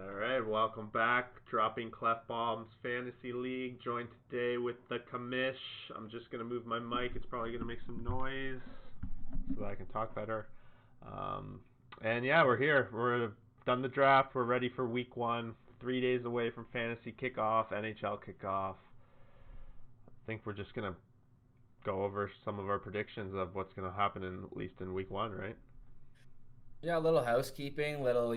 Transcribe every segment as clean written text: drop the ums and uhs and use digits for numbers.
All right, welcome back. Dropping Klefboms Fantasy League. Joined today with the commish. I'm just gonna move my mic. It's probably gonna make some noise so that I can talk better. And yeah, we're here. We're done the draft. We're ready for week one. 3 days away from fantasy kickoff, NHL kickoff. I think we're just gonna go over some of our predictions of what's gonna happen in at least in week one, right? Yeah, a little housekeeping, little,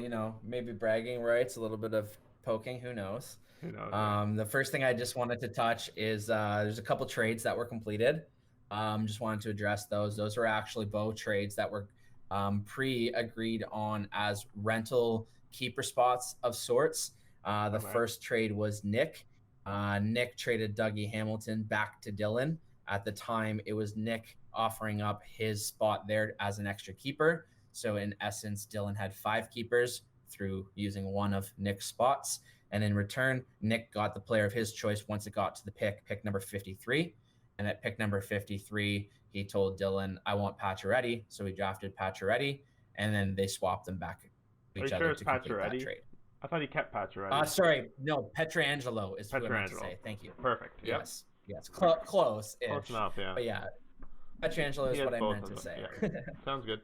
maybe bragging rights, a little bit of poking, who knows. Who knows? Yeah. The first thing I just wanted to touch is there's a couple trades that were completed. Just wanted to address those. Those were actually both trades that were pre-agreed on as rental keeper spots of sorts. The Okay. first trade was Nick. Nick traded Dougie Hamilton back to Dylan. At the time, it was Nick offering up his spot there as an extra keeper. So in essence, Dylan had 5 keepers through using one of Nick's spots. And in return, Nick got the player of his choice once it got to the pick number 53. And at pick number 53, he told Dylan, I want Pacioretty. So he drafted Pacioretty, and then they swapped them back to Are each you sure other it's to complete that Pacioretty? trade. I thought he kept Pacioretty. Sorry, no, Petrangelo is who I meant to Petrangelo. say. Thank you. Perfect. Yep. Yes, Close close-ish. enough. Yeah. But yeah, Petrangelo He is has what I both meant of to them. say. Yeah. Sounds good.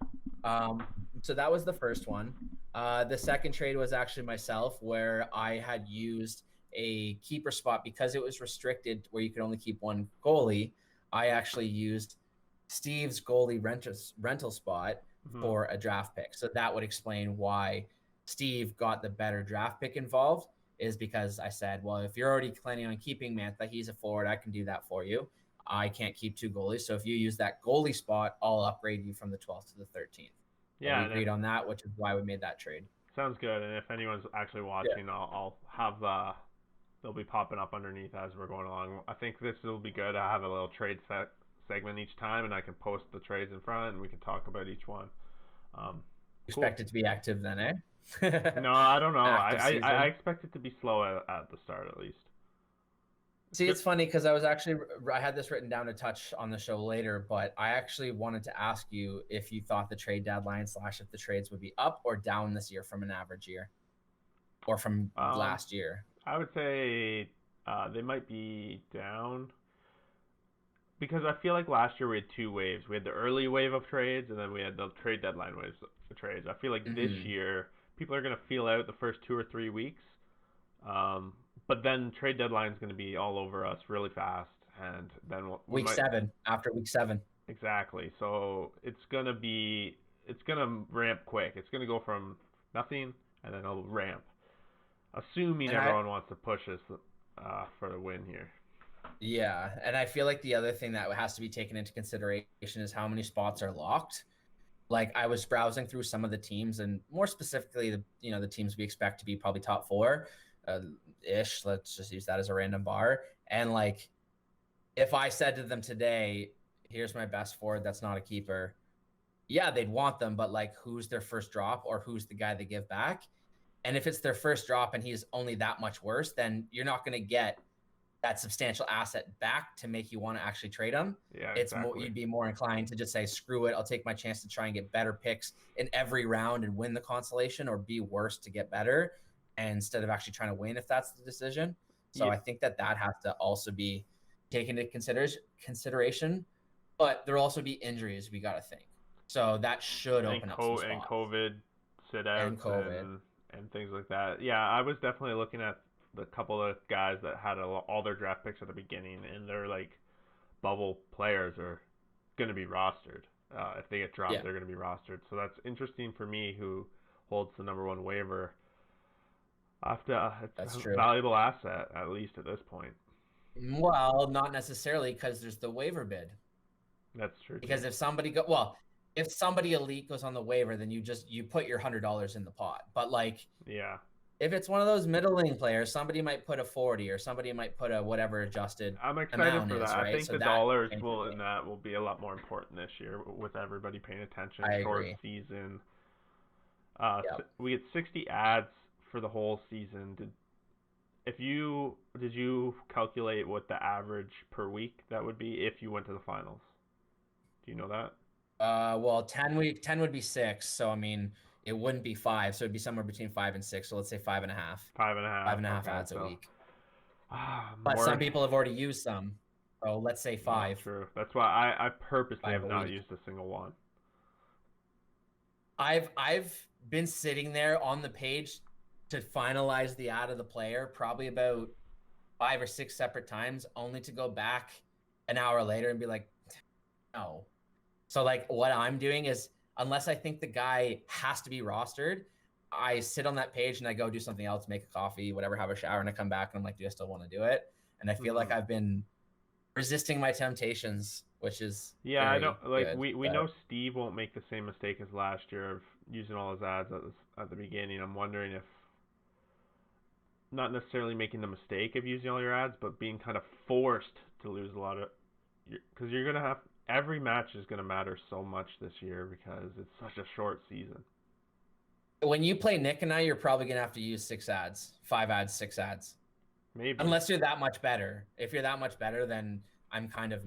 So that was the first one. The second trade was actually myself, where I had used a keeper spot because it was restricted where you could only keep one goalie. I actually used Steve's goalie rental spot Hmm. for a draft pick. So that would explain why Steve got the better draft pick involved, is because I said, well, if you're already planning on keeping Mantha, he's a forward, I can do that for you. I can't keep 2 goalies. So if you use that goalie spot, I'll upgrade you from the 12th to the 13th. So Yeah, we and if agreed on that, which is why we made that trade. sounds good. And if anyone's actually Yeah. watching, I'll have they'll be popping up underneath as we're going along. I think this will be good. I have a little trade segment each time, and I can post the trades in front, and we can talk about each one. Um, cool. Expect it to be active then, eh? No, I don't know. I Active I, I season. expect it to be slow at the start at least. It's See, good. it's funny because I had this written down to touch on the show later, but I actually wanted to ask you if you thought the trade deadline slash if the trades would be up or down this year from an average year or from Um, last year. I would say they might be down because I feel like last year we had two waves. We had the early wave of trades, and then we had the trade deadline waves of trades. I feel like this Hmm. year people are going to feel out the first 2 or 3 weeks, but then trade deadline is going to be all over us really fast, and then we Week might 7, after week 7. exactly. So it's gonna ramp quick. It's gonna go from nothing, and then it'll ramp, assuming And I, everyone wants to push us for the win here. yeah, and I feel like the other thing that has to be taken into consideration is how many spots are locked. Like I was browsing through some of the teams, and more specifically, the teams we expect to be probably top four, ish. Let's just use that as a random bar. And like, if I said to them today, "Here's my best forward," that's not a keeper. Yeah, they'd want them, but like, who's their first drop, or who's the guy they give back? And if it's their first drop and he's only that much worse, then you're not going to get that substantial asset back to make you want to actually trade them. Yeah, It's more exactly. you'd be more inclined to just say, screw it, I'll take my chance to try and get better picks in every round and win the consolation, or be worse to get better, and instead of actually trying to win if that's the decision. So Yeah, I think that has to also be taken into consideration. But there'll also be injuries we got to think. So that should and open up some and spots. COVID sit And outs COVID. and things like that. Yeah, I was definitely looking at the couple of guys that had all their draft picks at the beginning, and they're like bubble players are going to be rostered. If they get dropped, Yeah, they're going to be rostered. So that's interesting for me, who holds the number one waiver. I have to, it's that's a true. valuable asset at least at this point. Well, not necessarily, because there's the waiver bid. That's true Because too. if somebody elite goes on the waiver, then you put your $100 in the pot. But like, Yeah. if it's one of those middling players, somebody might put a 40, or somebody might put a whatever adjusted I'm excited amount for that. is, I right? think So the that dollars changes will the in game. that will be a lot more important this year with everybody paying attention. I Short agree. season. Yep. We get 60 ads for the whole season. Did you calculate what the average per week that would be if you went to the finals? Do you know that? Well, 10 would be 6. So I mean, it wouldn't be 5, so it'd be somewhere between 5 and 6. So let's say 5.5. 5.5. 5.5 Okay, ads a so week. But more. some people have already used some. So let's say 5. True. That's why I purposely 5 have a not week. used a single one. I've been sitting there on the page to finalize the ad of the player probably about 5 or 6 separate times, only to go back an hour later and be like, no. So like what I'm doing is, unless I think the guy has to be rostered, I sit on that page and I go do something else, make a coffee, whatever, have a shower, and I come back and I'm like, do I still want to do it? And I feel like I've been resisting my temptations, which is I don't like good, we know Steve won't make the same mistake as last year of using all his ads at the beginning. I'm wondering if not necessarily making the mistake of using all your ads, but being kind of forced to lose a lot of, because you're gonna have every match is gonna matter so much this year because it's such a short season. When you play Nick and I, you're probably gonna have to use 6 ads, 5 ads, 6 ads. Maybe. Unless you're that much better. If you're that much better, then I'm kind of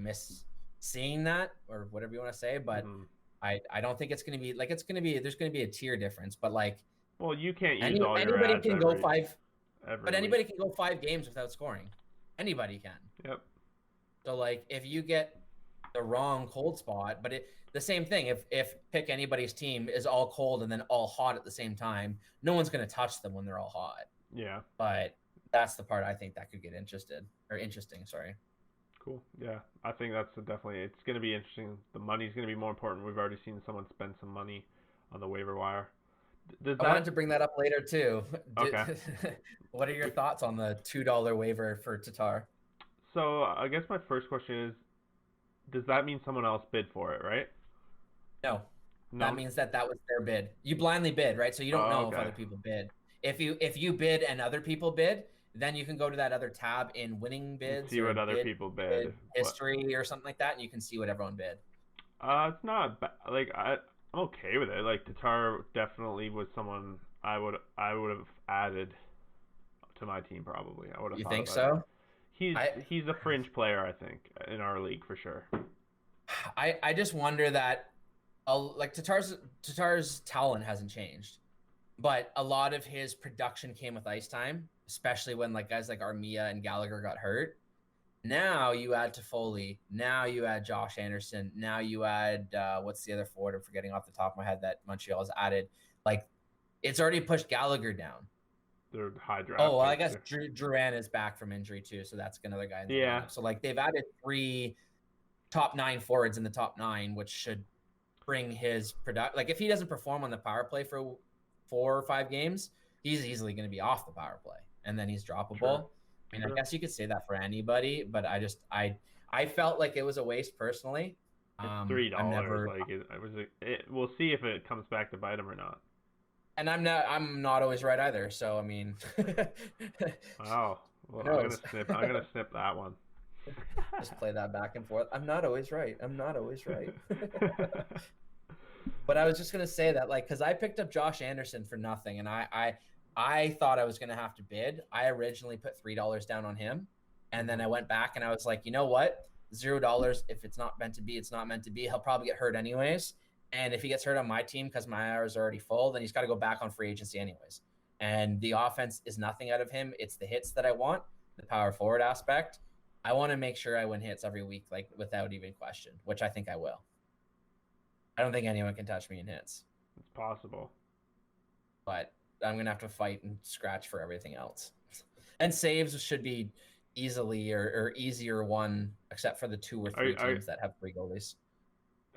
seeing that, or whatever you want to say. But I don't think it's gonna be like, there's gonna be a tier difference. But like, well, you can't use all your anybody ads can go 5, but anybody week. can go 5 games without scoring. Anybody can. Yep. So like, if you get the wrong cold spot, but the same thing, if pick anybody's team is all cold and then all hot at the same time, no one's gonna touch them when they're all hot. Yeah. But that's the part I think that could get interesting. Sorry. Cool. Yeah, I think that's definitely, it's going to be interesting. The money's going to be more important. We've already seen someone spend some money on the waiver wire. I wanted to bring that up later too. Okay. What are your thoughts on the $2 waiver for Tatar? So I guess my first question is, does that mean someone else bid for it, right? No. That means that was their bid. You blindly bid, right? So you don't know if other people bid. If you bid and other people bid, then you can go to that other tab in winning bids. See what other people bid. History or something like that, and you can see what everyone bid. It's not like I'm okay with it. Like Tatar definitely was someone I would have added to my team probably. I would have. You think so? He's a fringe player, I think, in our league for sure. I just wonder that, like Tatar's talent hasn't changed, but a lot of his production came with ice time, especially when like guys like Armia and Gallagher got hurt. Now you add Toffoli. Now you add Josh Anderson. Now you add what's the other forward? I'm forgetting off the top of my head that Montreal has added. Like, it's already pushed Gallagher down. They're high draft. Oh, well, I guess Duran is back from injury too, so that's another guy in the lineup. So like, they've added 3 top 9 forwards in the top 9, which should bring his product. Like, if he doesn't perform on the power play for 4 or 5 games, he's easily going to be off the power play, and then he's droppable. Sure. I mean, I guess you could say that for anybody, but I felt like it was a waste personally. It's $3. We'll see if it comes back to bite him or not. And I'm not always right either. So I mean. Wow. Well, I'm gonna snip that one. Just play that back and forth. I'm not always right. But I was just gonna say that, like, because I picked up Josh Anderson for nothing, and I thought I was gonna have to bid. I originally put $3 down on him, and then I went back and I was like, you know what? $0. If it's not meant to be, it's not meant to be. He'll probably get hurt anyways. And if he gets hurt on my team because my hours are already full, then he's got to go back on free agency anyways. And the offense is nothing out of him. It's the hits that I want, the power forward aspect. I want to make sure I win hits every week, like without even question, which I think I will. I don't think anyone can touch me in hits. It's possible. But I'm going to have to fight and scratch for everything else. And saves should be easily or easier won, except for the 2 or 3 teams that have 3 goalies.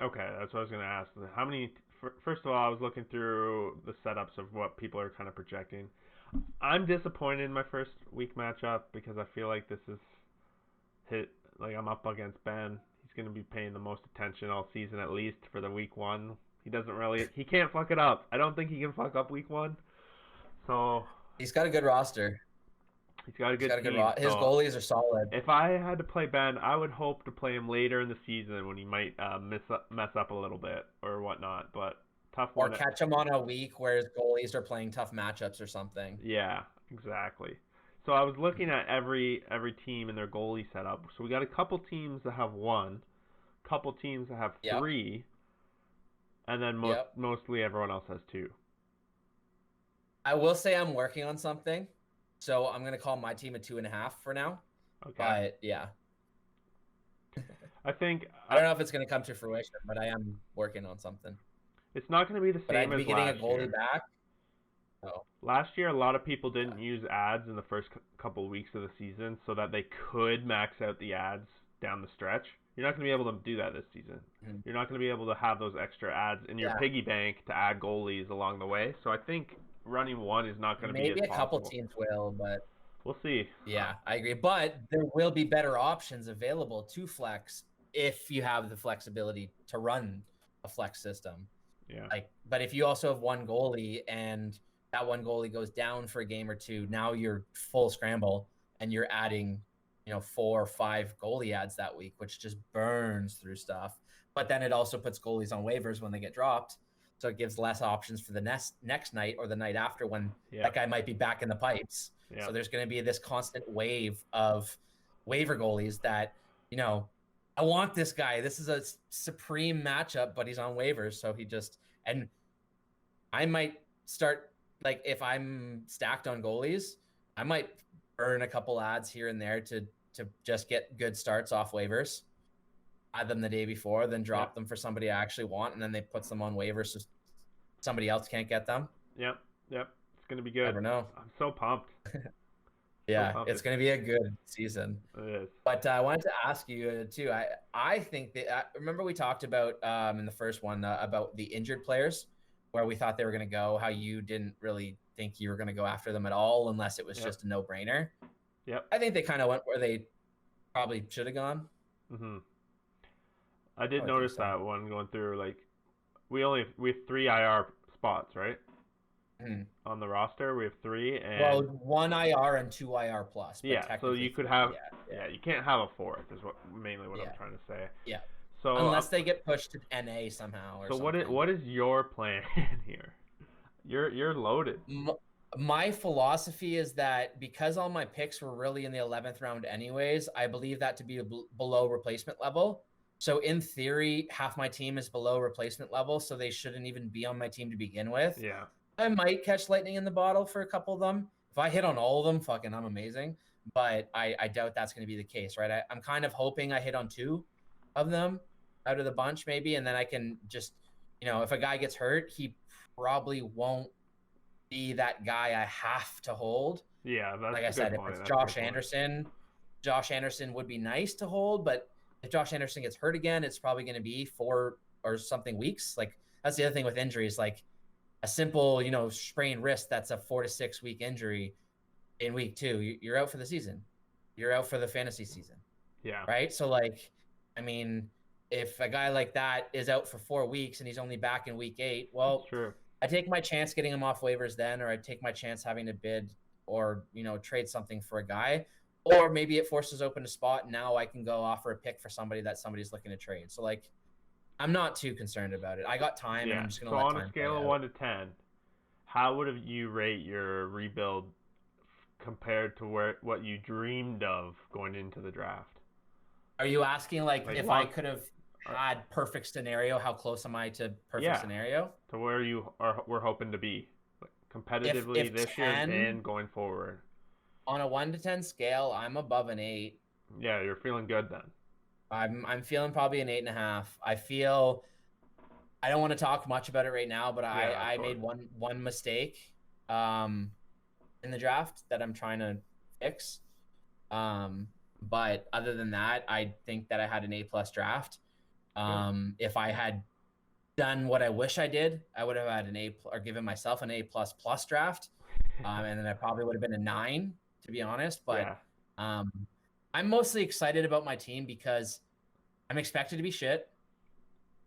Okay, that's what I was going to ask. How many? First of all, I was looking through the setups of what people are kind of projecting. I'm disappointed in my first week matchup because I feel like this is like I'm up against Ben. He's going to be paying the most attention all season, at least for the week 1. He can't fuck it up. I don't think he can fuck up week 1. So he's got a good roster. He's got a good team. His goalies are solid. If I had to play Ben, I would hope to play him later in the season when he might mess up a little bit or whatnot. But tough one. Or catch him on a week where his goalies are playing tough matchups or something. Yeah, exactly. So I was looking at every team and their goalie setup. So we got a couple teams that have 1, couple teams that have 3, and then mostly everyone else has 2. I will say I'm working on something, so I'm gonna call my team a 2.5 for now. Okay. But yeah, I think I don't know if it's gonna come to fruition, but I am working on something. it's not going to be the But same I'd as be getting a last goalie year. back. Oh, Last year, a lot of people yeah. didn't use ads in the first couple of weeks of the season so that they could max out the ads down the stretch. You're not going to be able to do that this season. Mhm. You're not going to be able to have those extra ads in your Yeah. piggy bank to add goalies along the way. So I think running one is not going to be as Maybe a couple possible. teams will, but We'll see. yeah, I agree. But there will be better options available to flex if you have the flexibility to run a flex system. Yeah. But if you also have one goalie and that one goalie goes down for a game or two, now you're full scramble and you're adding, 4 or 5 goalie ads that week, which just burns through stuff. But then it also puts goalies on waivers when they get dropped. So it gives less options for the next night or the night after when that guy might be back in the pipes. Yeah. So there's going to be this constant wave of waiver goalies that, I want this guy. This is a supreme matchup, but he's on waivers. So and I might start, like, if I'm stacked on goalies, I might burn a couple ads here and there to just get good starts off waivers, add them the day before, then drop them for somebody I actually want, and then they put them on waivers so somebody else can't get them. Yep. It's going to be good. Never know. I'm so pumped. Yeah, it's going to be a good season. It is. But I wanted to ask you too. I think that remember we talked about in the first one about the injured players, where we thought they were going to go. How you didn't really think you were going to go after them at all unless it was just a no-brainer. Yep. I think they kind of went where they probably should have gone. I did notice that one going through. Like, we have 3 IR spots, right? On the roster, we have 3, and 1 IR and 2 IR plus. But so you could have, you can't have a 4th. Is mainly what I'm trying to say. Yeah. So unless they get pushed to NA somehow. Or something. What is your plan here? You're loaded. My philosophy is that because all my picks were really in the 11th round anyways, I believe that to be below replacement level. So in theory, half my team is below replacement level, so they shouldn't even be on my team to begin with. Yeah. I might catch lightning in the bottle for a couple of them. If I hit on all of them, fucking I'm amazing. But I doubt that's going to be the case, right? I'm kind of hoping I hit on 2 of them out of the bunch maybe, and then I can just, if a guy gets hurt, he probably won't be that guy I have to hold. Yeah, that's like I said, if it's Josh Anderson would be nice to hold, but if Josh Anderson gets hurt again, it's probably going to be 4 or something weeks. Like, that's the other thing with injuries. Like, a simple, sprained wrist, that's a 4 to 6 week injury in week 2. You're out for the season. You're out for the fantasy season. Yeah. Right? So, like, I mean, if a guy like that is out for 4 weeks and he's only back in week 8, well, true. I take my chance getting him off waivers then, or I take my chance having to bid or, trade something for a guy. Or maybe it forces open a spot, and now I can go offer a pick for somebody that somebody's looking to trade. So, like, I'm not too concerned about it. I got time, and I'm just going to let time play out. So on a scale of 1 to 10, how would you rate your rebuild compared to what you dreamed of going into the draft? Are you asking, like if I could have had perfect scenario, how close am I to perfect scenario? To where we're hoping to be, like, competitively if this year and going forward. On a 1 to 10 scale, I'm above an 8. Yeah, you're feeling good then. I'm feeling probably an 8.5. I feel I don't want to talk much about it right now, but I made one mistake in the draft that I'm trying to fix. But other than that, I think that I had an A+ draft. If I had done what I wish I did, I would have had an A or given myself an A++ draft. And then I probably would have been a 9, to be honest. But I'm mostly excited about my team because I'm expected to be shit.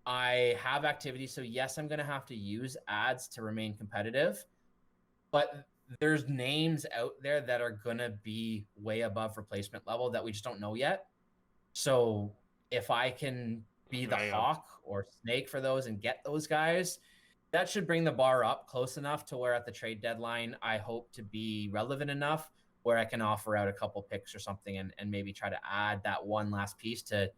I have activity, so yes, I'm going to have to use ads to remain competitive. But there's names out there that are going to be way above replacement level that we just don't know yet. So if I can be the hawk or snake for those and get those guys, that should bring the bar up close enough to where at the trade deadline, I hope to be relevant enough where I can offer out a couple picks or something and maybe try to add that one last piece to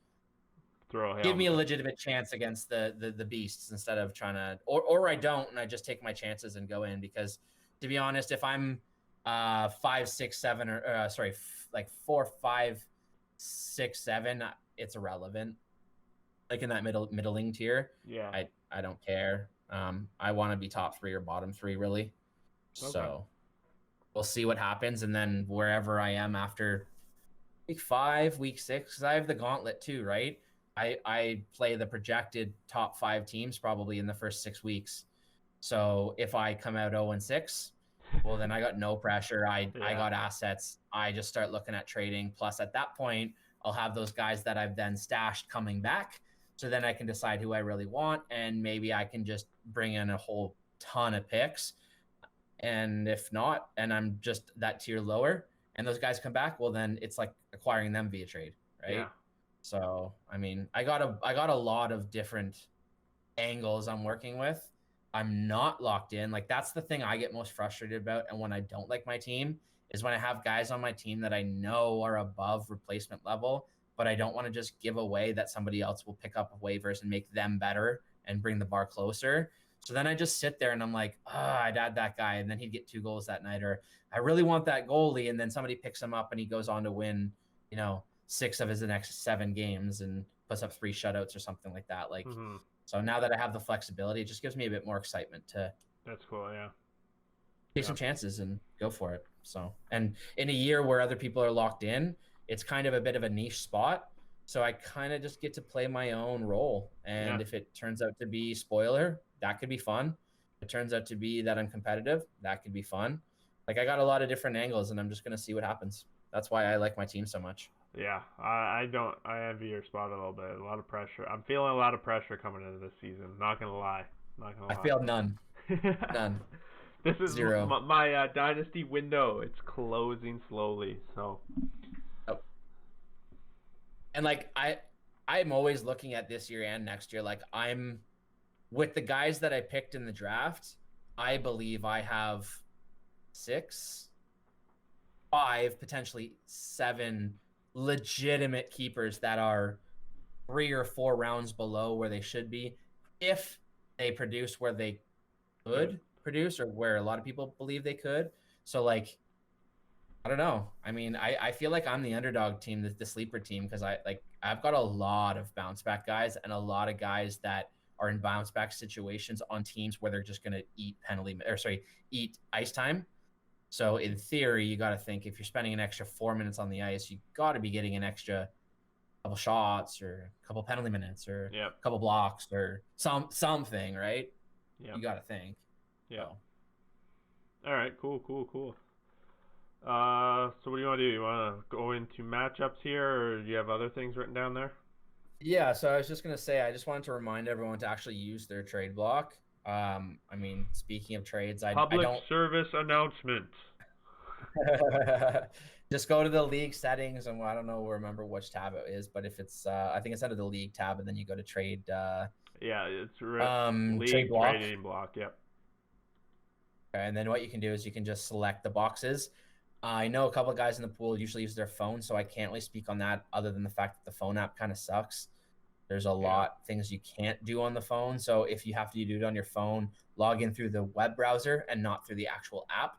give me a legitimate chance against the beasts instead of trying to, or I don't, and I just take my chances and go in because to be honest, if I'm 5, 6, 7, or like 4, 5, 6, 7, it's irrelevant. Like in that middling tier, Yeah. I don't care. I want to be top 3 or bottom 3 really. Okay. So we'll see what happens, and then wherever I am after week 5, week 6, because I have the gauntlet too, right? I play the projected top 5 teams probably in the first 6 weeks. So if I come out 0-6, well, then I got no pressure. I got assets. I just start looking at trading. Plus, at that point, I'll have those guys that I've then stashed coming back. So then I can decide who I really want, and maybe I can just bring in a whole ton of picks. And if not, and I'm just that tier lower, and those guys come back, well, then it's like acquiring them via trade, right? Yeah. So I mean, I got a lot of different angles I'm working with. I'm not locked in. Like that's the thing I get most frustrated about. And when I don't like my team is when I have guys on my team that I know are above replacement level, but I don't want to just give away that somebody else will pick up waivers and make them better and bring the bar closer. So then I just sit there and I'm like, I'd add that guy, and then he'd get 2 goals that night. Or I really want that goalie, and then somebody picks him up and he goes on to win, 6 of his next 7 games and puts up 3 shutouts or something like that. Like, so now that I have the flexibility, it just gives me a bit more excitement to That's cool, yeah. take some chances and go for it. So, and in a year where other people are locked in, it's kind of a bit of a niche spot. So I kind of just get to play my own role. And if it turns out to be spoiler, that could be fun. If it turns out to be that I'm competitive, that could be fun. Like I got a lot of different angles, and I'm just going to see what happens. That's why I like my team so much. Yeah, I envy your spot a little bit. A lot of pressure. I'm feeling a lot of pressure coming into this season. Not gonna lie. I failed none. None. This is 0. my Dynasty window. It's closing slowly. So. Oh. And like I'm always looking at this year and next year. Like I'm with the guys that I picked in the draft. I believe I have 6, 5, potentially 7 legitimate keepers that are 3 or 4 rounds below where they should be if they produce where they could produce, or where a lot of people believe they could. So like I don't know. I mean, I feel like I'm the underdog team, the sleeper team, because I've got a lot of bounce back guys and a lot of guys that are in bounce back situations on teams where they're just gonna eat eat ice time. So in theory, you got to think if you're spending an extra 4 minutes on the ice, you got to be getting an extra couple shots or a couple penalty minutes or a couple blocks or something, right? Yeah. You got to think. Yeah. So. All right. Cool. So what do you want to do? You want to go into matchups here, or do you have other things written down there? Yeah. So I was just gonna say, I just wanted to remind everyone to actually use their trade block. I mean, speaking of trades, Public service announcement. Just go to the league settings, and I don't remember which tab it is, but if it's, I think it's under the league tab, and then you go to trade. It's league trade block. Trading block. Yep. Okay, and then what you can do is you can just select the boxes. I know a couple of guys in the pool usually use their phone, so I can't really speak on that other than the fact that the phone app kind of sucks. There's a lot things you can't do on the phone. So if you have to do it on your phone, log in through the web browser and not through the actual app.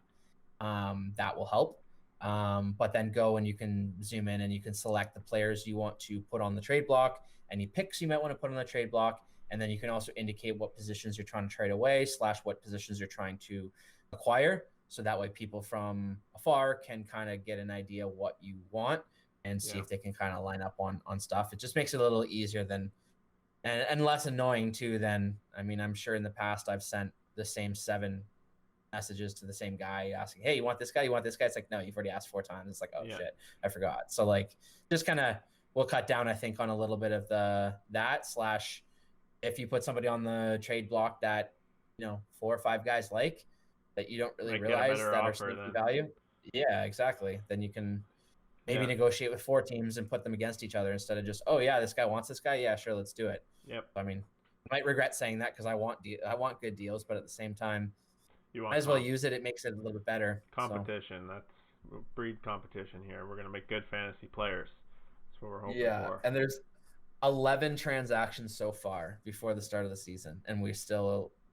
That will help. But then go and you can zoom in and you can select the players you want to put on the trade block, any picks you might want to put on the trade block. And then you can also indicate what positions you're trying to trade away / what positions you're trying to acquire. So that way people from afar can kind of get an idea what you want and see if they can kind of line up on stuff. It just makes it a little easier than, and less annoying too than, I mean, I'm sure in the past I've sent the same 7 messages to the same guy asking, hey, you want this guy? You want this guy? It's like, no, you've already asked 4 times. It's like, oh shit, I forgot. So like, just kind of, we'll cut down, I think, on a little bit of that / if you put somebody on the trade block that, 4 or 5 guys like, that you don't really realize that are sneaky value. Yeah, exactly. Then you can maybe negotiate with 4 teams and put them against each other instead of just, oh yeah, this guy wants this guy. Yeah, sure, let's do it. Yep. I mean, I might regret saying that because I want good deals, but at the same time, you might as well use it. It makes it a little bit better. Competition. That's breed competition here. We're gonna make good fantasy players. That's what we're hoping for. Yeah, and there's 11 transactions so far before the start of the season, and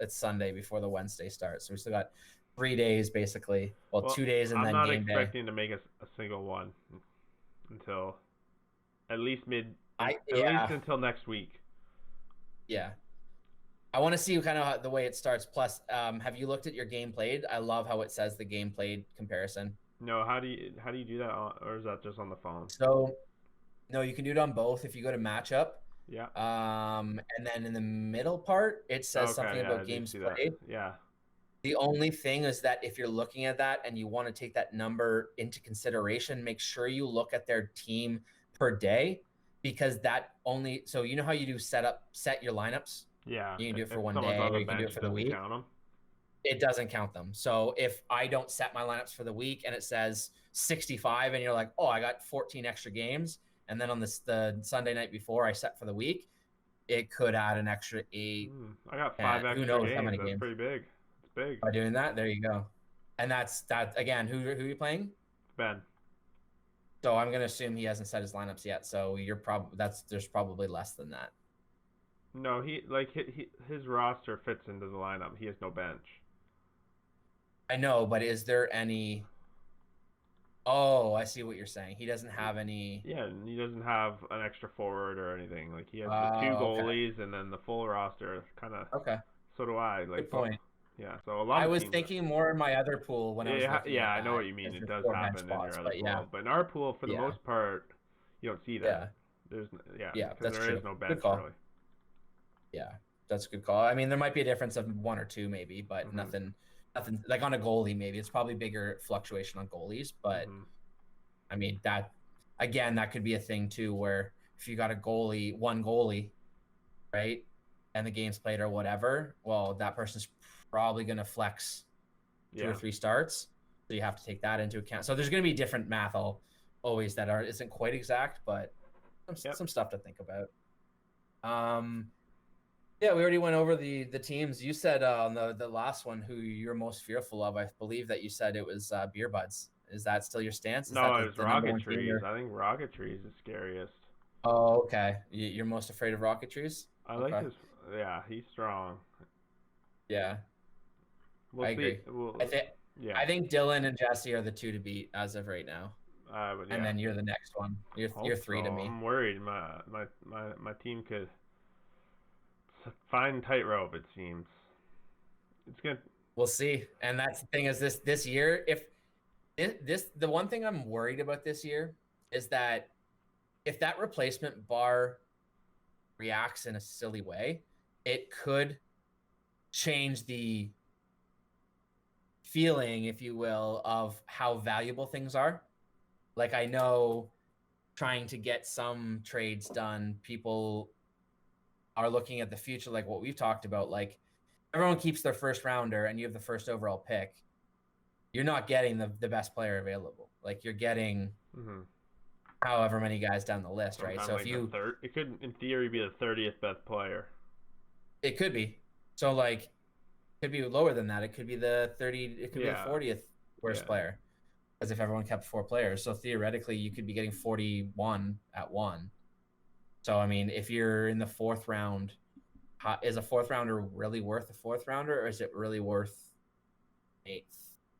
it's Sunday before the Wednesday starts, so we still got 3 days basically. Well, Well, 2 days and I'm then not game day. expecting to make a single one until at least at least Yeah, until next week. yeah. I want to see kind of the way it starts. Plus, have you looked at your game played? I love how it says the game played comparison. No, how do you do that, or is that just on the phone? So no, you can do it on both. If you go to matchup, Yeah. and then in the middle part, it says Okay. something Yeah, about I do games see that. played. Yeah. The only thing is that if you're looking at that and you want to take that number into consideration, make sure you look at their team per day, because that only, so you know how you do set your lineups? Yeah. You can do it for If one someone's day on or the you can do bench, it for it the doesn't week. count them. It doesn't count them. So if I don't set my lineups for the week and it says 65 and you're like, oh, I got 14 extra games, and then on the Sunday night before I set for the week, it could add an extra 8. I got And 5 who extra knows how games. many That's games. pretty big. It's big. By doing that, there you go. And that's that again. Who are you playing? Ben. So I'm gonna assume he hasn't set his lineups yet. So you're probably there's probably less than that. No, his roster fits into the lineup. He has no bench. I know, but is there any? Oh, I see what you're saying. He doesn't have any. Yeah, and he doesn't have an extra forward or anything. Like he has the two Okay. goalies and then the full roster. Kind of. Okay. So do I. Like. Good point. Yeah. So a lot I of was teams. thinking more in my other pool when I was looking Yeah, at I know that. what you mean. Is It there does 4 bench happen in spots, your other but pool, yeah, but in our pool, for the yeah, most part, you don't see that. yeah, There's yeah. because That's there true. is no Good bench call. really. Yeah, that's a good call. I mean, there might be a difference of 1 or 2 maybe, but Mhm. nothing like on a goalie. Maybe it's probably bigger fluctuation on goalies, but Mhm. I mean that again, that could be a thing too, where if you got one goalie, right, and the game's played or whatever, well, that person's probably going to flex 2 or Yeah. 3 starts, so you have to take that into account. So there's going to be different math always that isn't quite exact, but Yep. some stuff to think about. Yeah, we already went over the teams. You said on the last one who you're most fearful of. I believe that you said it was Beer Buds. Is that still your stance? Is that No, it was the number Rocket one team Trees. I think Rocket Trees is scariest. Oh, okay. You're most afraid of Rocket Trees? I like Okay. his. Yeah, he's strong. Yeah, We'll I see. agree. I think Yeah. I think Dylan and Jesse are the 2 to beat as of right now, But and yeah. then you're the next one. You're Hope 3 to so. me. I'm worried. My team could find tightrope. It seems. It's good. We'll see. And that's the thing is this year, if the one thing I'm worried about this year is that if that replacement bar reacts in a silly way, it could change the feeling, if you will, of how valuable things are. Like I know trying to get some trades done, people are looking at the future, like what we've talked about. Like everyone keeps their first rounder and you have the first overall pick. You're not getting the best player available. Like you're getting however many guys down the list, right? Sometimes So like if you, it could in theory be the 30th best player. it could be. So like, could be lower than that. It could be the 30. It could be the 40th worst player, as if everyone kept 4 players. So theoretically, you could be getting 41 at 1. So I mean, if you're in the 4th round, is a 4th rounder really worth a 4th rounder, or is it really worth 8th,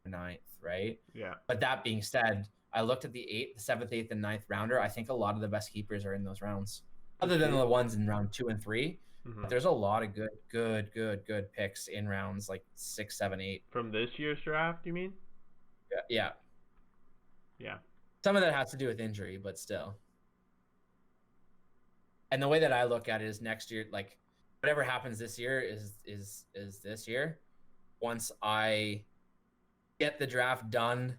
9th, right? Yeah. But that being said, I looked at the 8th, the 7th, 8th, and 9th rounder. I think a lot of the best keepers are in those rounds, other than the ones in round 2 and 3. But there's a lot of good picks in rounds like 6, 7, 8. From this year's draft, you mean? Yeah. Yeah. Some of that has to do with injury, but still. And the way that I look at it is next year, like whatever happens this year is this year. Once I get the draft done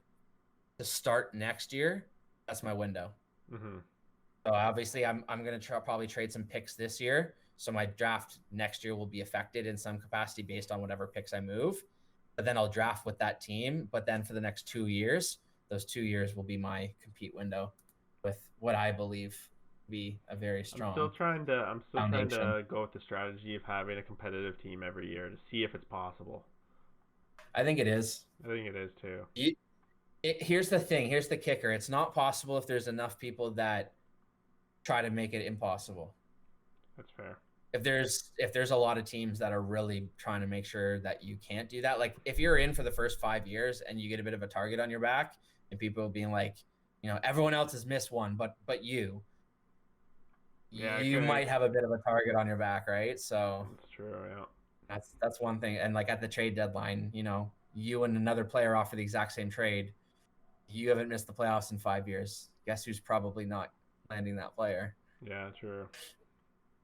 to start next year, that's my window. So obviously I'm going to probably trade some picks this year. So my draft next year will be affected in some capacity based on whatever picks I move. But then I'll draft with that team. But then for the next 2 years, those 2 years will be my compete window with what I believe be a very strong. I'm still trying to go with the strategy of having a competitive team every year to see if it's possible. I think it is. I think it is too. Here's the thing. Here's the kicker. It's not possible if there's enough people that try to make it impossible. That's fair. if there's a lot of teams that are really trying to make sure that you can't do that, like if you're in for the first 5 years and you get a bit of a target on your back, and people being like, everyone else has missed one, but you Yeah, you might have a bit of a target on your back, right? So that's true. Yeah. that's one thing. And like at the trade deadline, you and another player offer the exact same trade. You haven't missed the playoffs in 5 years. Guess who's probably not landing that player? Yeah, true.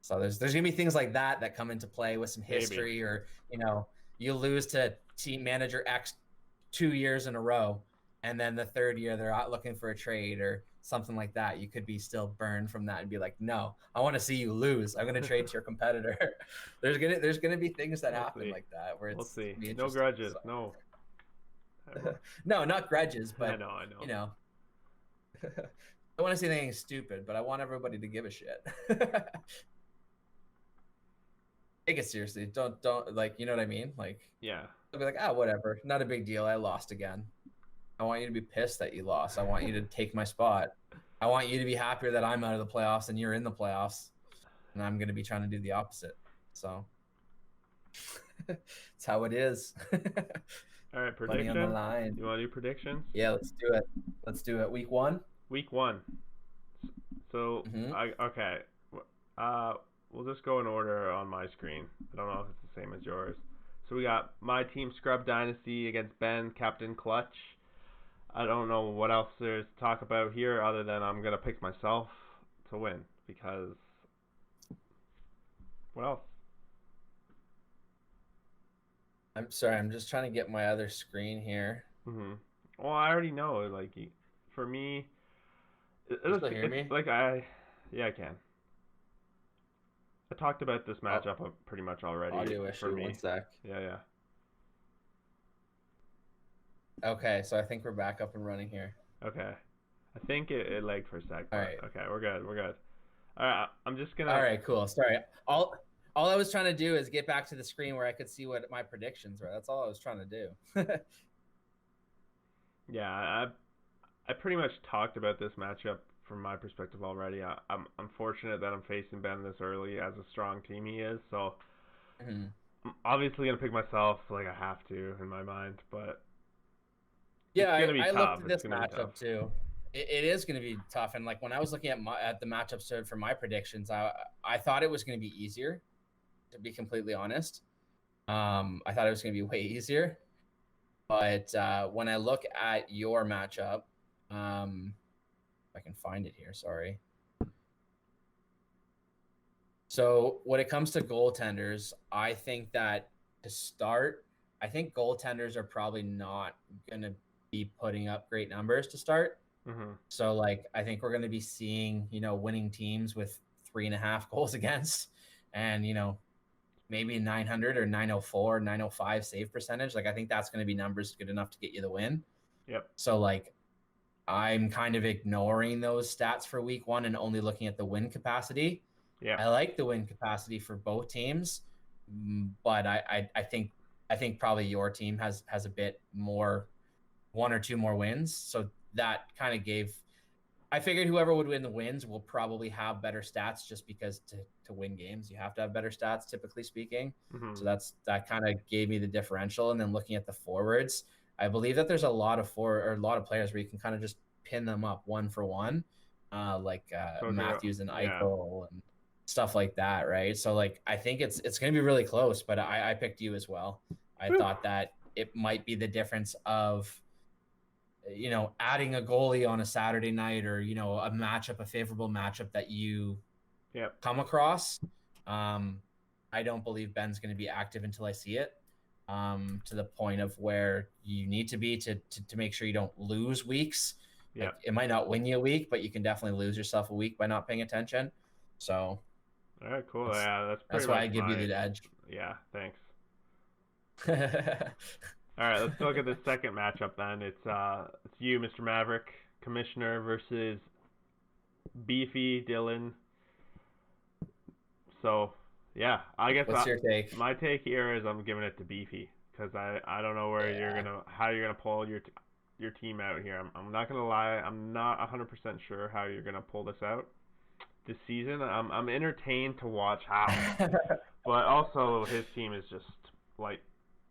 So there's gonna be things like that come into play with some history, Maybe. or you lose to team manager X 2 years in a row, and then the third year they're out looking for a trade or something like that. You could be still burned from that and be like, no, I want to see you lose. I'm gonna trade to your competitor. there's gonna be things that We'll happen see. like that where We'll it's see. be No interesting. grudges. So. No. No, not grudges, but I know. I want to see anything stupid, but I want everybody to give a shit. Take it seriously. Don't like, you know what I mean? Like, Yeah. I'll be like, whatever, not a big deal. I lost again. I want you to be pissed that you lost. I want you to take my spot. I want you to be happier that I'm out of the playoffs and you're in the playoffs, and I'm gonna be trying to do the opposite. So it's how it is. All right, Money prediction. on the line. You want to do predictions? Yeah, let's do it. Let's do it. Week 1. Week 1. So okay. We'll just go in order on my screen. I don't know if it's the same as yours. So we got my team Scrub Dynasty against Ben, Captain Clutch. I don't know what else there's to talk about here other than I'm gonna pick myself to win because what else? I'm sorry, I'm just trying to get my other screen here. Well, I already know. Like for me, Still hear me? Like yeah, I can. I talked about this matchup pretty much already. Audio issue. For me. 1 sec. Yeah. Okay, so I think we're back up and running here. Okay. I think it lagged for a sec. All right. Okay, we're good. All right, I'm just gonna. All right, cool. Sorry. All I was trying to do is get back to the screen where I could see what my predictions were. That's all I was trying to do. Yeah, I pretty much talked about this matchup from my perspective already. I'm fortunate that I'm facing Ben this early as a strong team he is. So I'm obviously gonna pick myself. Like I have to in my mind, but yeah, I looked at this matchup too. It is going to be tough, and like when I was looking at the matchups for my predictions, I thought it was going to be easier. To be completely honest, I thought it was going to be way easier. But when I look at your matchup, if I can find it here, sorry. So when it comes to goaltenders, I think that to start, I think goaltenders are probably not going to be putting up great numbers to start. So like, I think we're going to be seeing, winning teams with 3.5 goals against, and, maybe 900 or 904, 905 save percentage. Like, I think that's going to be numbers good enough to get you the win. Yep. So like, I'm kind of ignoring those stats for week 1 and only looking at the win capacity. Yeah. I like the win capacity for both teams, but I think probably your team has a bit more, 1 or 2 more wins. So that kind of I figured whoever would win the wins will probably have better stats, just because to win games, you have to have better stats, typically speaking. So that kind of gave me the differential. And then looking at the forwards, I believe that there's a lot of players where you can kind of just pin them up 1 for 1, like Matthews and Eichel and stuff like that, right? So like, I think it's going to be really close, but I picked you as well. I thought that it might be the difference of, adding a goalie on a Saturday night, or, a favorable matchup that you come across. I don't believe Ben's going to be active until I see it, to the point of where you need to be to make sure you don't lose weeks. Yeah. Like, it might not win you a week, but you can definitely lose yourself a week by not paying attention. So. All right, cool. That's why I give you the edge. Yeah, thanks. All right, let's look at the second matchup then. It's you, Mr. Maverick, Commissioner, versus Beefy Dylan. So, yeah, I guess What's your take? My take here is I'm giving it to Beefy, because I don't know how you're gonna pull your team out here. I'm not gonna lie, I'm not 100% sure how you're gonna pull this out. this season. I'm entertained to watch how, but also his team is just like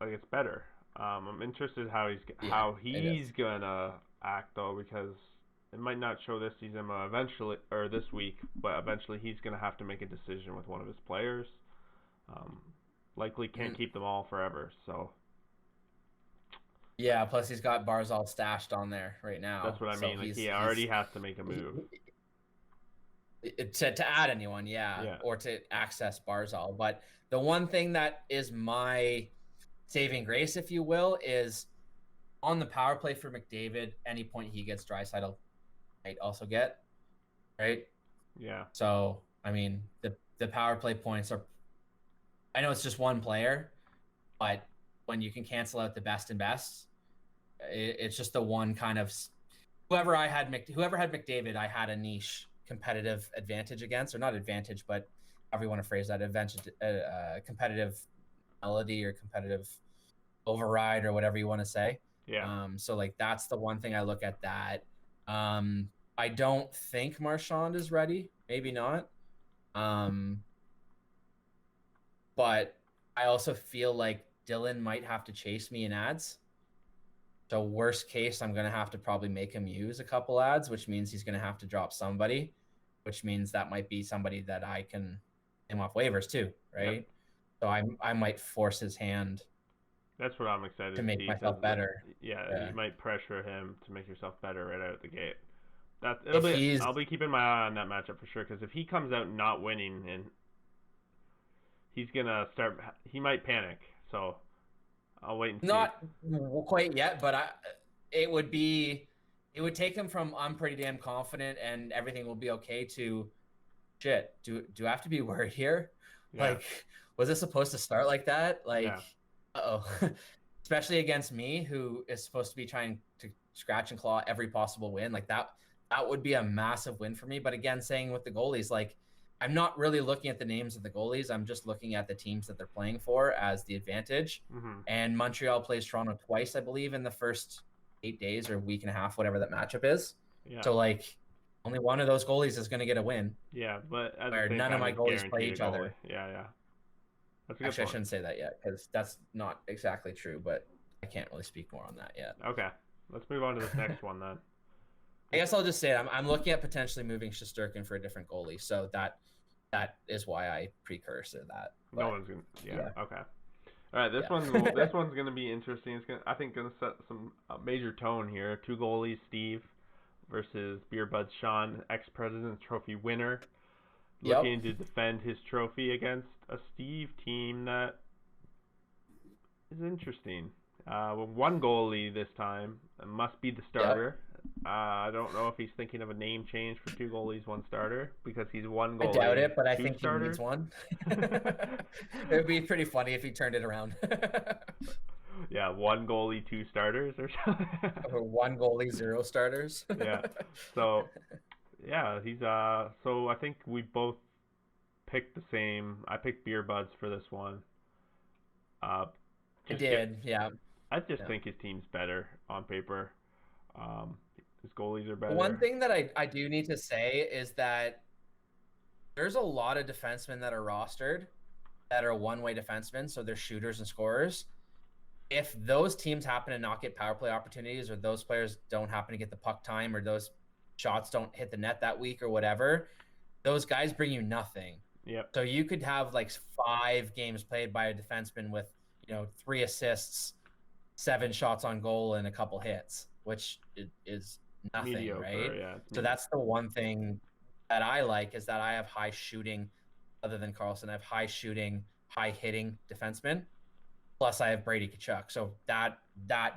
it's better. I'm interested how it he's is. gonna act though, because it might not show this season, eventually, or this week, but eventually he's gonna have to make a decision with one of his players. Um, Likely can't keep them all forever, so Yeah, plus he's got Barzal stashed on there right that's now, what I so mean. Like he already has to make a move. To add anyone, yeah, Yeah. or to access Barzal. But the one thing that is my saving grace, if you will, is on the power play for McDavid. Any point he gets, Draisaitl might also get, right? Yeah. So I mean, the power play points are. I know it's just one player, but when you can cancel out the best and best, it's just the one kind of whoever had McDavid, I had a niche competitive advantage against, or not advantage, but however you want to phrase that, advantage, competitive melody or competitive override or whatever you want to say. Yeah. So like that's the one thing I look at that. I don't think Marchand is ready. Maybe not. But I also feel like Dylan might have to chase me in ads. So worst case, I'm going to have to probably make him use a couple ads, which means he's going to have to drop somebody, which means that might be somebody that I can him off waivers too, right? Yep. So I might force his hand. That's what I'm excited to make see, myself better. Yeah, you might pressure him to make yourself better right out of the gate. He's I'll be keeping my eye on that matchup for sure, because if he comes out not winning, and he's gonna start, he might panic. So I'll wait and see. not quite yet, but it would take him from I'm pretty damn confident and everything will be okay to shit. Do I have to be worried here? Yeah. Like, was this supposed to start like that? Like, Yeah. uh-oh. Especially against me, who is supposed to be trying to scratch and claw every possible win. Like that would be a massive win for me. But again, saying with the goalies, like I'm not really looking at the names of the goalies. I'm just looking at the teams that they're playing for as the advantage. Mm-hmm. And Montreal plays Toronto twice, I believe, in the first 8 days or week and a half, whatever that matchup is. Yeah. So like only one of those goalies is going to get a win. Yeah, but at where the same none of time, my goalies play each other. Yeah. That's a good Actually, point. I shouldn't say that yet because that's not exactly true, but I can't really speak more on that yet. Okay, let's move on to this next one then. I guess I'll just say it. I'm looking at potentially moving Shesterkin for a different goalie, so that is why I precursor that. But, no one's gonna. Yeah. Okay. All right. This one's gonna be interesting. It's gonna set some major tone here. Two goalies, Steve versus Beer Bud Sean, ex-President's Trophy winner, looking to defend his trophy against a Steve team that is interesting. One goalie this time. It must be the starter. I don't know if he's thinking of a name change for two goalies, one starter, because he's one goalie. I doubt it, but I think starters. he needs one. It would be pretty funny if he turned it around. Yeah, one goalie, two starters, or something. One goalie, zero starters. Yeah. So, yeah, he's So I think we both picked the same. I picked Beer Buds for this one. I did, yeah. I just think his team's better on paper. His goalies are better. One thing that I do need to say is that there's a lot of defensemen that are rostered that are one-way defensemen, so they're shooters and scorers. If those teams happen to not get power play opportunities, or those players don't happen to get the puck time, or those shots don't hit the net that week or whatever, those guys bring you nothing. Yep. So you could have like 5 games played by a defenseman with 3 assists, 7 shots on goal, and a couple hits, which is nothing, mediocre, right? Yeah, so that's the one thing that I like, is that I have high shooting, other than Carlson, I have high shooting, high hitting defensemen. Plus I have Brady Tkachuk. So that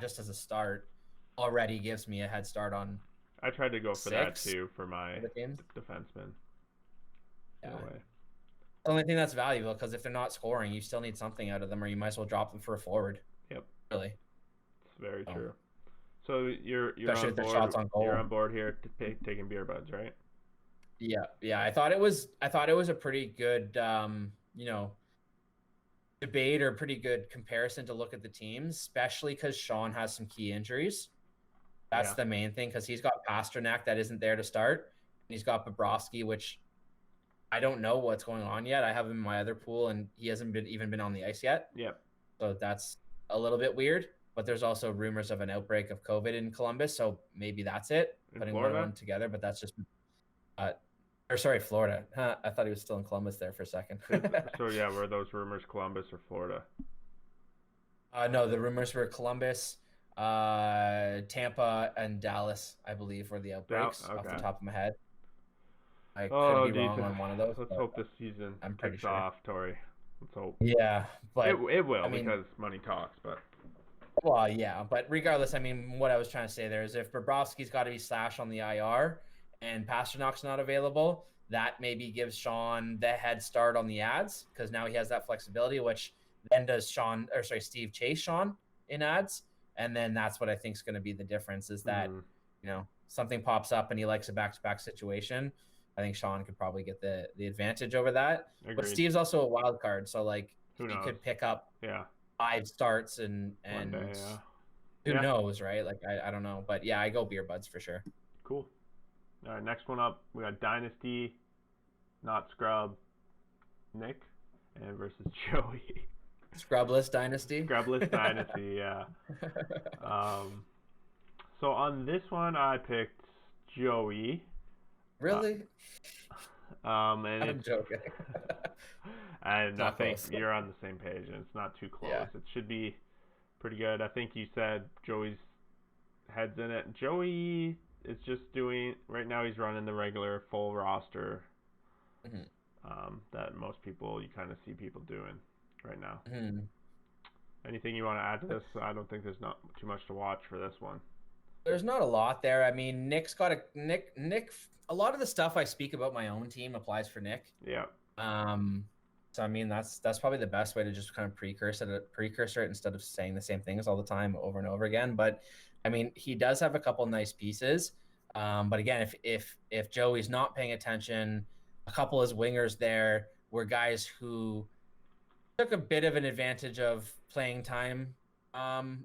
just as a start already gives me a head start on. I tried to go for that too for my defensemen. Yeah. The only thing that's valuable, because if they're not scoring, you still need something out of them, or you might as well drop them for a forward. Yep. Really. It's very true. So you're especially on board. Shots on goal. You're on board here to taking Beer Buds, right? Yeah. I thought it was a pretty good debate, or pretty good comparison to look at the teams, especially because Sean has some key injuries. That's the main thing, because he's got Pasternak that isn't there to start, and he's got Bobrovsky, which I don't know what's going on yet. I have him in my other pool, and he hasn't even been on the ice yet. Yep. So that's a little bit weird. But there's also rumors of an outbreak of COVID in Columbus, so maybe that's it. Putting one and one together, but that's just, Florida. Huh, I thought he was still in Columbus there for a second. So yeah, were those rumors Columbus or Florida? No, the rumors were Columbus, Tampa, and Dallas, I believe, were the outbreaks off the top of my head. I could be wrong on one of those. Let's hope this season kicks off, Tori. Let's hope. Yeah, but it will, because money talks. But well, yeah, but regardless, I mean, what I was trying to say there is if Bobrovsky's got to be slashed on the IR and Pasternak's not available, that maybe gives Sean the head start on the ads, because now he has that flexibility, which then does Steve chase Sean in ads, and then that's what I think is going to be the difference, is that something pops up and he likes a back-to-back situation. I think Sean could probably get the advantage over that. Agreed. But Steve's also a wild card, so like he could pick up 5 starts and day, who knows, right? Like I don't know, but yeah, I go beer buds for sure. Cool. All right, next one up, we got Dynasty, not Scrub, Nick, and versus Joey. Scrubless Dynasty. Scrubless Dynasty, yeah. So on this one, I picked Joey. Really? And I'm joking. And I think you're on the same page, and it's not too close. Yeah. It should be pretty good. I think you said Joey's head's in it. Joey is just doing, right now he's running the regular full roster that most people, you kind of see people doing right now. Anything you want to add to this? I don't think there's not too much to watch for this one. There's not a lot there. I mean, Nick's got Nick. A lot of the stuff I speak about my own team applies for Nick. Yeah. So I mean, that's probably the best way to just kind of precursor it instead of saying the same things all the time over and over again. But I mean, he does have a couple nice pieces. But again, if Joey's not paying attention, a couple of his wingers there were guys who took a bit of an advantage of playing time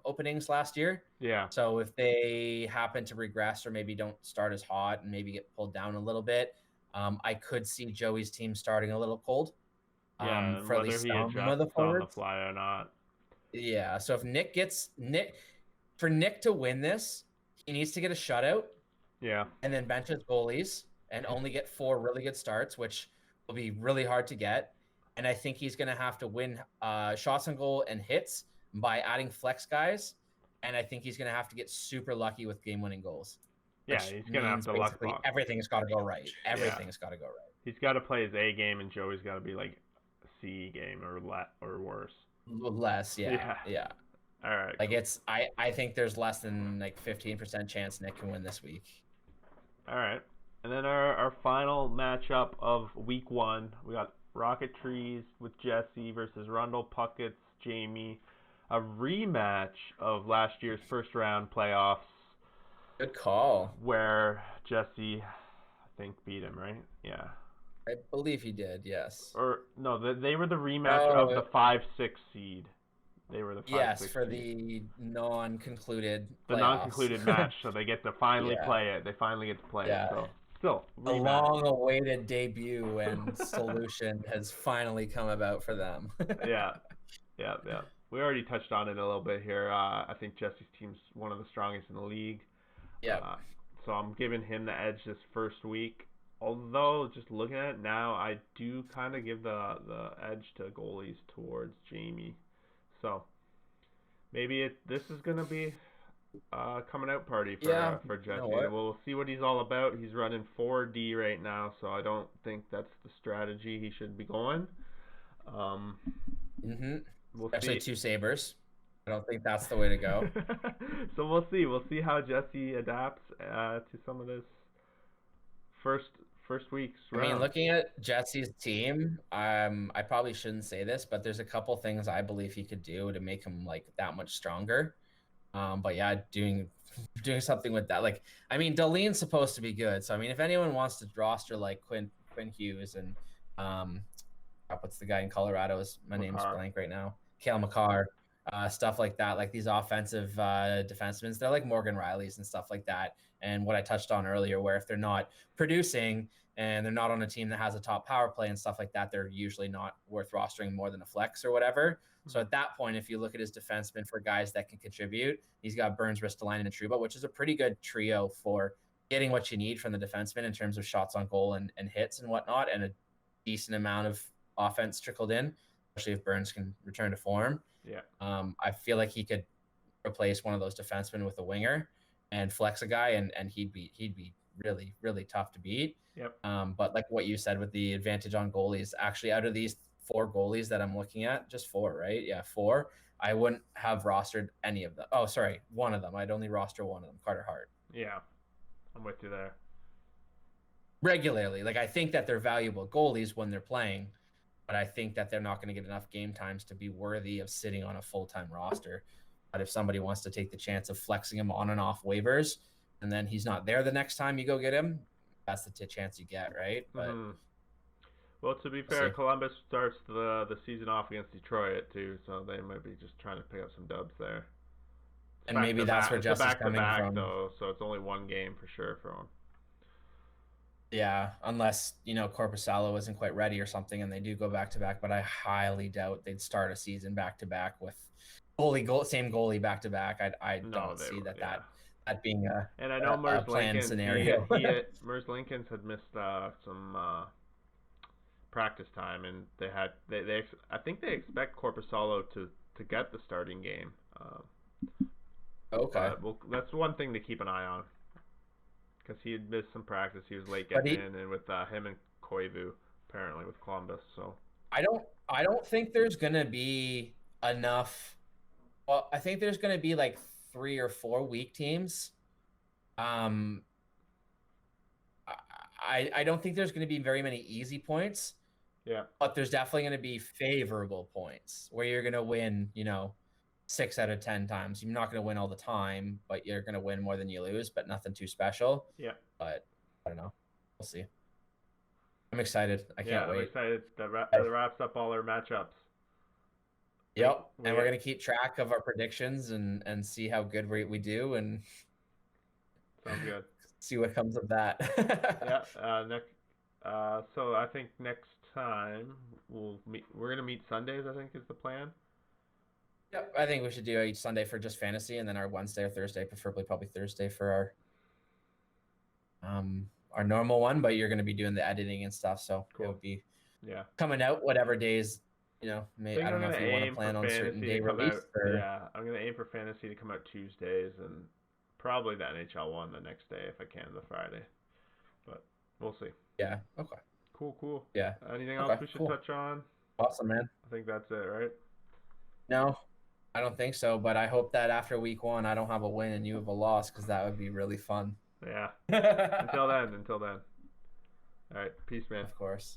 openings last year. Yeah. So if they happen to regress or maybe don't start as hot and maybe get pulled down a little bit, I could see Joey's team starting a little cold. Yeah, for at least some of the forwards. On the fly or not. Yeah. So if Nick to win this, he needs to get a shutout. Yeah. And then bench his goalies and only get 4 really good starts, which will be really hard to get. And I think he's going to have to win shots on goal and hits by adding flex guys. And I think he's going to have to get super lucky with game-winning goals. Yeah, he's going to have to luck box. Everything's got to go right. Everything's got to go right. He's got to play his A game, and Joey's got to be like a C game or worse. Less, yeah. All right. Like cool. I think there's less than like 15% chance Nick can win this week. All right. And then our final matchup of week 1, we got Rocket Trees with Jesse versus Rundle Puckets, Jamie. A rematch of last year's first round playoffs. Good call. Where Jesse, I think, beat him, right? Yeah. I believe he did, yes. Or no, they were the rematch of the 5-6 seed. They were the 5-6 yes, for seed. The non-concluded the non-concluded match, so they get to finally play it. They finally get to play it. So still, a long-awaited debut and solution has finally come about for them. Yeah. We already touched on it a little bit here. I think Jesse's team's one of the strongest in the league. Yeah. So I'm giving him the edge this first week. Although, just looking at it now, I do kind of give the edge to goalies towards Jamie. So maybe this is going to be a coming out party for Jesse. We'll see what he's all about. He's running 4D right now, so I don't think that's the strategy he should be going. We'll Especially see. 2 Sabres. I don't think that's the way to go. So we'll see. We'll see how Jesse adapts to some of this first week's round. I mean, looking at Jesse's team, I probably shouldn't say this, but there's a couple things I believe he could do to make him like that much stronger. But yeah, doing something with that. Like, I mean, Dahlin's supposed to be good. So I mean, if anyone wants to roster like Quinn Hughes and what's the guy in Colorado? My name's blank right now. Cale Makar. stuff like that. Like these offensive defensemen, they're like Morgan Rileys and stuff like that. And what I touched on earlier, where if they're not producing and they're not on a team that has a top power play and stuff like that, they're usually not worth rostering more than a flex or whatever. So at that point, if you look at his defensemen for guys that can contribute, he's got Burns, Ristolainen, and Trouba, which is a pretty good trio for getting what you need from the defenseman in terms of shots on goal and hits and whatnot, and a decent amount of offense trickled in, especially if Burns can return to form. Yeah. I feel like he could replace one of those defensemen with a winger and flex a guy, and he'd be really, really tough to beat. Yep. But like what you said with the advantage on goalies, actually out of these 4 goalies that I'm looking at, just 4, right? Yeah, 4. I wouldn't have rostered any of them. Oh, sorry, one of them. I'd only roster one of them, Carter Hart. Yeah, I'm with you there. Regularly. Like, I think that they're valuable goalies when they're playing, but I think that they're not going to get enough game times to be worthy of sitting on a full-time roster. But if somebody wants to take the chance of flexing him on and off waivers, and then he's not there the next time you go get him, that's the chance you get, right? But well, to be fair, Columbus starts the season off against Detroit too, so they might be just trying to pick up some dubs there. And maybe that's where Jess is coming from. Though, so it's only one game for sure for him. Yeah, unless, Korpisalo isn't quite ready or something and they do go back-to-back, but I highly doubt they'd start a season back-to-back with same goalie back-to-back. I don't see that being a planned scenario. Mers Lincolns had missed some practice time, and I think they expect Korpisalo to get the starting game. Okay. That's one thing to keep an eye on, because he had missed some practice. He was late getting in, and with him and Koivu apparently with Columbus. So I don't think there's gonna be enough. Well, I think there's gonna be like 3 or 4 weak teams. I don't think there's gonna be very many easy points. Yeah. But there's definitely gonna be favorable points where you're gonna win, 6 out of 10 times. You're not going to win all the time, but you're going to win more than you lose, but nothing too special. Yeah. But I don't know. We'll see. I'm excited. I can't wait. I'm excited. That wraps up all our matchups. Yep. And we're going to keep track of our predictions and see how good we do, and sounds good. See what comes of that. Yeah. So I think next time we're going to meet Sundays, I think is the plan. Yep, I think we should do each Sunday for just fantasy, and then our Wednesday or Thursday, preferably probably Thursday for our normal one. But you're going to be doing the editing and stuff, so cool. It'll be coming out whatever days. I don't know if you want to plan on certain day release. Yeah, I'm going to aim for fantasy to come out Tuesdays, and probably the NHL one the next day if I can, the Friday. But we'll see. Yeah. Okay. Cool. Yeah. Anything else we should touch on? Awesome, man. I think that's it, right? No. I don't think so, but I hope that after week 1, I don't have a win and you have a loss, because that would be really fun. Yeah. Until then. All right. Peace, man. Of course.